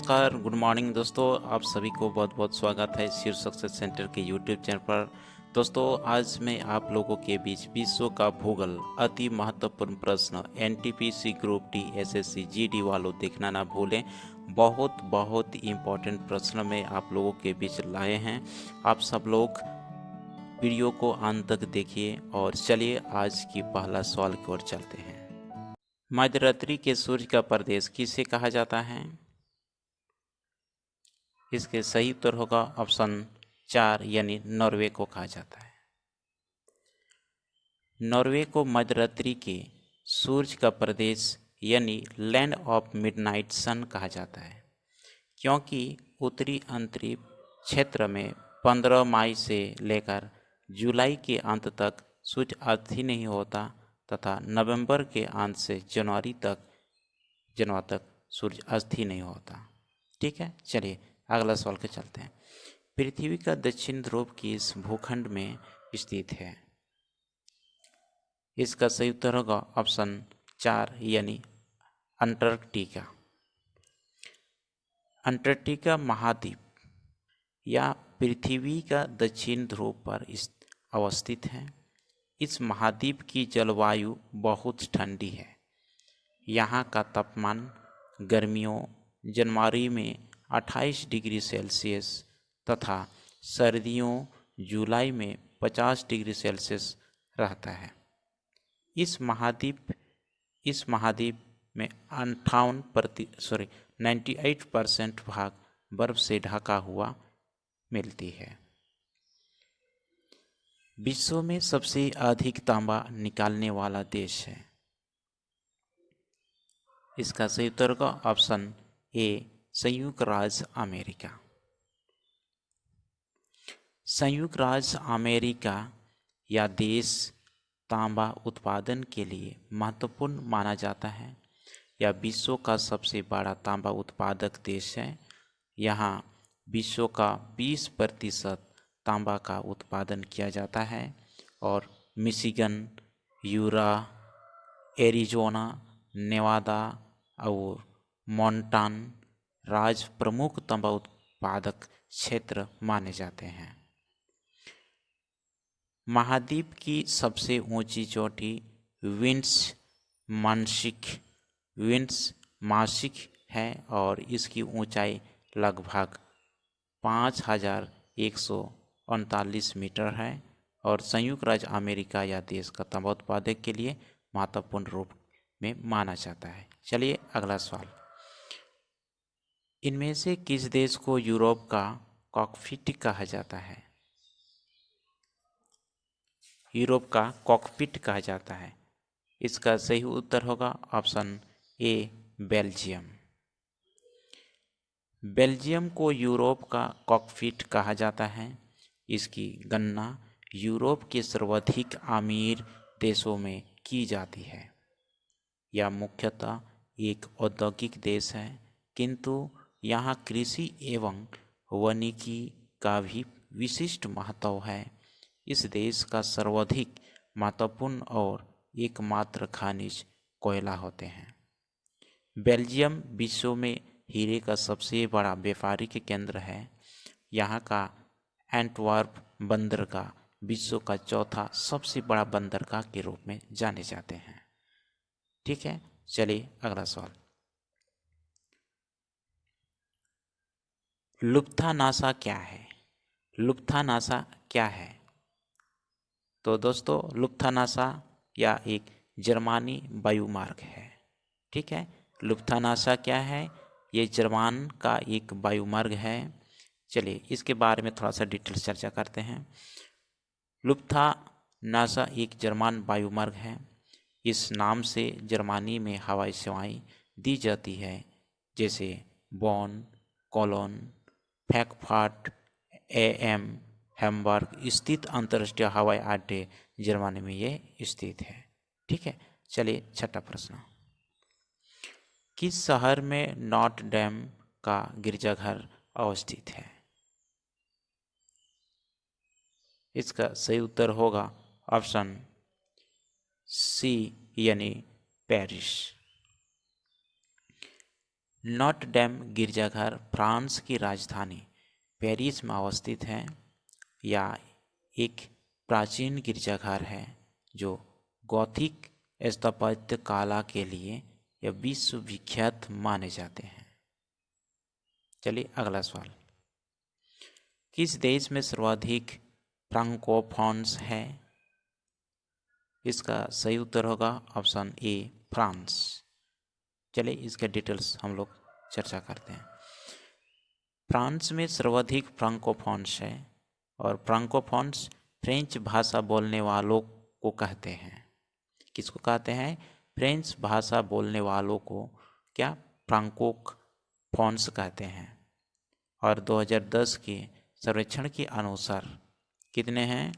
नमस्कार, good morning दोस्तों। आप सभी को बहुत बहुत स्वागत है शीर सक्सेस सेंटर के यूट्यूब चैनल पर। दोस्तों, आज मैं आप लोगों के बीच विश्व का भूगोल अति महत्वपूर्ण प्रश्न NTPC group D SSC GD वालों देखना ना भूलें। बहुत बहुत इम्पोर्टेंट प्रश्न में आप लोगों के बीच लाए हैं। आप सब लोग वीडियो को अंत तक देखिए और चलिए आज की पहला सवाल की ओर चलते हैं। मध्यरात्रि के सूर्य का प्रदेश किसे कहा जाता है? इसके सही उत्तर होगा ऑप्शन 4 यानी नॉर्वे को कहा जाता है। नॉर्वे को मध्यरात्रि के सूर्य का प्रदेश यानी लैंड ऑफ मिडनाइट सन कहा जाता है, क्योंकि उत्तरी अंतरिक्ष क्षेत्र में 15 मई से लेकर जुलाई के अंत तक सूर्य अस्त ही नहीं होता तथा नवंबर के अंत से जनवरी तक सूर्य अस्त ही नहीं होता। ठीक है, चलिए अगला सवाल के चलते हैं। पृथ्वी का दक्षिण ध्रुव किस भूखंड में स्थित है? इसका सही उत्तर होगा ऑप्शन 4 यानी अंटार्कटिका। अंटार्कटिका महाद्वीप या पृथ्वी का दक्षिण ध्रुव पर अवस्थित है। इस महाद्वीप की जलवायु बहुत ठंडी है। यहाँ का तापमान गर्मियों जनवरी में 28 डिग्री सेल्सियस तथा सर्दियों जुलाई में 50 डिग्री सेल्सियस रहता है। इस महाद्वीप में 98% भाग बर्फ से ढका हुआ मिलती है। विश्व में सबसे अधिक तांबा निकालने वाला देश है। इसका सही उत्तर होगा ऑप्शन ए संयुक्त राज्य अमेरिका। संयुक्त राज्य अमेरिका या देश तांबा उत्पादन के लिए महत्वपूर्ण माना जाता है। यह विश्व का सबसे बड़ा तांबा उत्पादक देश है। यहाँ विश्व का 20% तांबा का उत्पादन किया जाता है और मिशिगन, यूटा, एरिजोना, नेवादा और मोंटाना राज्य प्रमुख तांबा उत्पादक क्षेत्र माने जाते हैं। महाद्वीप की सबसे ऊंची चोटी विंड्स मासिक है और इसकी ऊंचाई लगभग 5139 मीटर है और संयुक्त राज्य अमेरिका या देश का तांबा उत्पादक के लिए महत्वपूर्ण रूप में माना जाता है। चलिए अगला सवाल। इनमें से किस देश को यूरोप का कॉकपिट कहा जाता है? यूरोप का कॉकपिट कहा जाता है। इसका सही उत्तर होगा ऑप्शन ए बेल्जियम। बेल्जियम को यूरोप का कॉकपिट कहा जाता है। इसकी गणना यूरोप के सर्वाधिक अमीर देशों में की जाती है। यह मुख्यतः एक औद्योगिक देश है, किंतु यहाँ कृषि एवं वानिकी का भी विशिष्ट महत्व है। इस देश का सर्वाधिक महत्वपूर्ण और एकमात्र खनिज कोयला होते हैं। बेल्जियम विश्व में हीरे का सबसे बड़ा व्यापारिक केंद्र है। यहाँ का एंटवर्प बंदरगाह विश्व का चौथा सबसे बड़ा बंदरगाह के रूप में जाने जाते हैं। ठीक है, चलिए अगला सवाल। लुफ्थानासा क्या है? लुफ्थानासा क्या है? तो दोस्तों, लुफ्थानासा या एक जर्मनी वायुमार्ग है। ठीक है, लुफ्थानासा क्या है? ये जर्मन का एक वायुमार्ग है। चलिए इसके बारे में थोड़ा सा डिटेल्स चर्चा करते हैं। लुफ्थानासा एक जर्मन वायुमार्ग है। इस नाम से जर्मनी में हवाई सेवाएं दी जाती है, जैसे बॉन, कोलोन, फ्रैंकफर्ट एम हैम्बर्ग स्थित अंतर्राष्ट्रीय हवाई अड्डे जर्मनी में ये स्थित है। ठीक है, चलिए छठा प्रश्न। किस शहर में नॉट डैम का गिरजाघर अवस्थित है? इसका सही उत्तर होगा ऑप्शन सी यानी पेरिस। नॉट डैम गिरजाघर फ्रांस की राजधानी पेरिस में अवस्थित है या एक प्राचीन गिरजाघर है जो गॉथिक स्थापत्य कला के लिए यह विश्व विख्यात माने जाते हैं। चलिए अगला सवाल, किस देश में सर्वाधिक फ्रांकोफोन्स है? इसका सही उत्तर होगा ऑप्शन ए फ्रांस। चलिए इसके डिटेल्स हम लोग चर्चा करते हैं। फ्रांस में सर्वाधिक फ्रांकोफोन्स है और फ्रांकोफोन्स फ्रेंच भाषा बोलने वालों को कहते हैं। किसको कहते हैं? फ्रेंच भाषा बोलने वालों को क्या फ्रांकोफोन्स कहते हैं। और 2010 के सर्वेक्षण के अनुसार कितने हैं?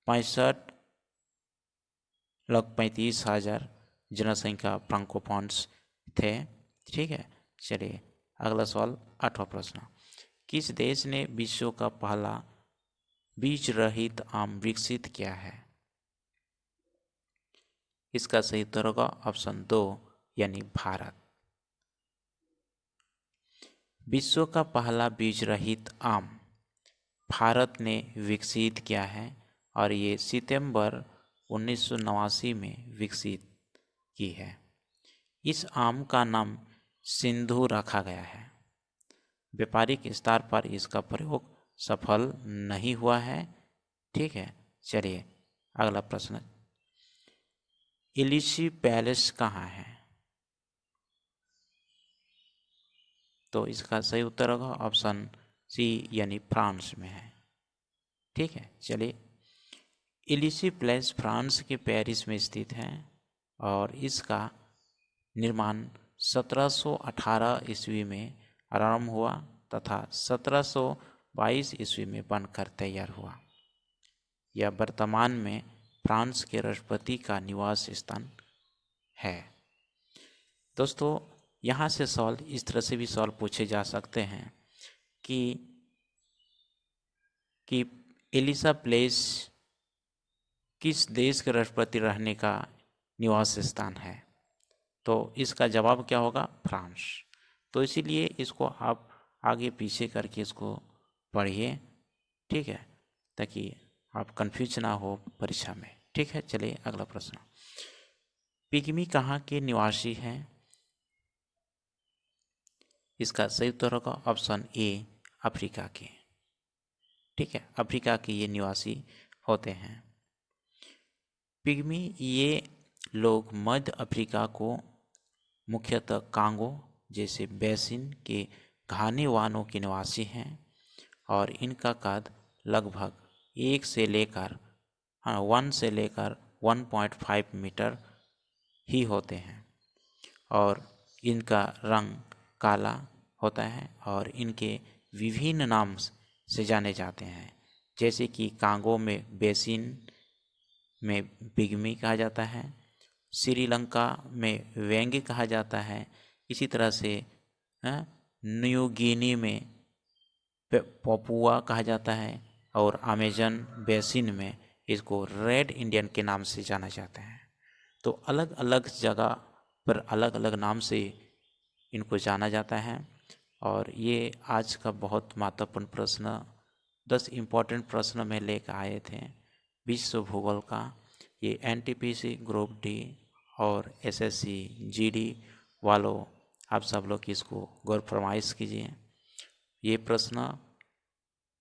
65,35,000 जनसंख्या फ्रांकोफोन्स थे। ठीक है, चलिए अगला सवाल 8वां प्रश्न, किस देश ने विश्व का पहला बीज रहित आम विकसित किया है? इसका सही उत्तर होगा ऑप्शन 2 यानी भारत। विश्व का पहला बीज रहित आम भारत ने विकसित किया है और ये सितंबर 1989 में विकसित की है। इस आम का नाम सिंधु रखा गया है। व्यापारिक स्तर पर इसका प्रयोग सफल नहीं हुआ है। ठीक है, चलिए अगला प्रश्न, एलिसी पैलेस कहाँ है? तो इसका सही उत्तर होगा ऑप्शन सी यानी फ्रांस में है। ठीक है, चलिए एलिसी पैलेस फ्रांस के पेरिस में स्थित है और इसका निर्माण 1718 ईस्वी में आरंभ हुआ तथा 1722 ईस्वी में बनकर तैयार हुआ। यह वर्तमान में फ्रांस के राष्ट्रपति का निवास स्थान है। दोस्तों, यहाँ से सवाल इस तरह से भी सवाल पूछे जा सकते हैं कि एलिसा पैलेस किस देश के राष्ट्रपति रहने का निवास स्थान है? तो इसका जवाब क्या होगा? फ्रांस। तो इसीलिए इसको आप आगे पीछे करके इसको पढ़िए, ठीक है, ताकि आप कंफ्यूज ना हो परीक्षा में। ठीक है, चलिए अगला प्रश्न, पिग्मी कहाँ के निवासी हैं? इसका सही उत्तर होगा ऑप्शन ए अफ्रीका के। ठीक है, अफ्रीका के ये निवासी होते हैं। पिग्मी ये लोग मध्य अफ्रीका को मुख्यतः कांगो जैसे बेसिन के घने वनों के निवासी हैं और इनका कद लगभग 1 से लेकर 1.5 मीटर ही होते हैं और इनका रंग काला होता है और इनके विभिन्न नाम से जाने जाते हैं, जैसे कि कांगो में बेसिन में पिग्मी कहा जाता है, श्रीलंका में वेंगे कहा जाता है, इसी तरह से न्यू गिनी में पपुआ कहा जाता है और अमेजन बेसिन में इसको रेड इंडियन के नाम से जाना जाता है। तो अलग अलग जगह पर अलग अलग नाम से इनको जाना जाता है। और ये आज का बहुत महत्वपूर्ण प्रश्न 10 इम्पोर्टेंट प्रश्न में लेकर आए थे विश्व भूगोल का। ये एनटीपीसी ग्रुप डी और एसएससी जीडी वालों आप सब लोग इसको गौर फरमाइश कीजिए। ये प्रश्न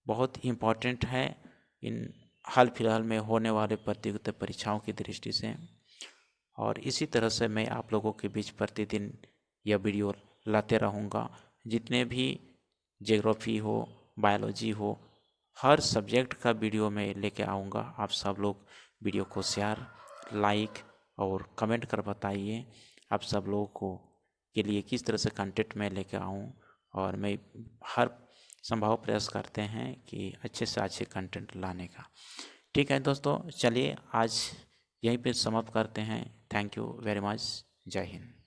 बहुत इम्पोर्टेंट है इन हाल फिलहाल में होने वाले प्रतियोगिता परीक्षाओं की दृष्टि से। और इसी तरह से मैं आप लोगों के बीच प्रतिदिन यह वीडियो लाते रहूँगा। जितने भी ज्योग्राफी हो, बायोलॉजी हो, हर सब्जेक्ट का वीडियो मैं लेके आऊँगा। आप सब लोग वीडियो को शेयर, लाइक और कमेंट कर बताइए आप सब लोगों को के लिए किस तरह से कंटेंट मैं लेके आऊँ। और मैं हर संभव प्रयास करते हैं कि अच्छे से अच्छे कंटेंट लाने का। ठीक है दोस्तों, चलिए आज यहीं पे समाप्त करते हैं। Thank you very much. जय हिंद।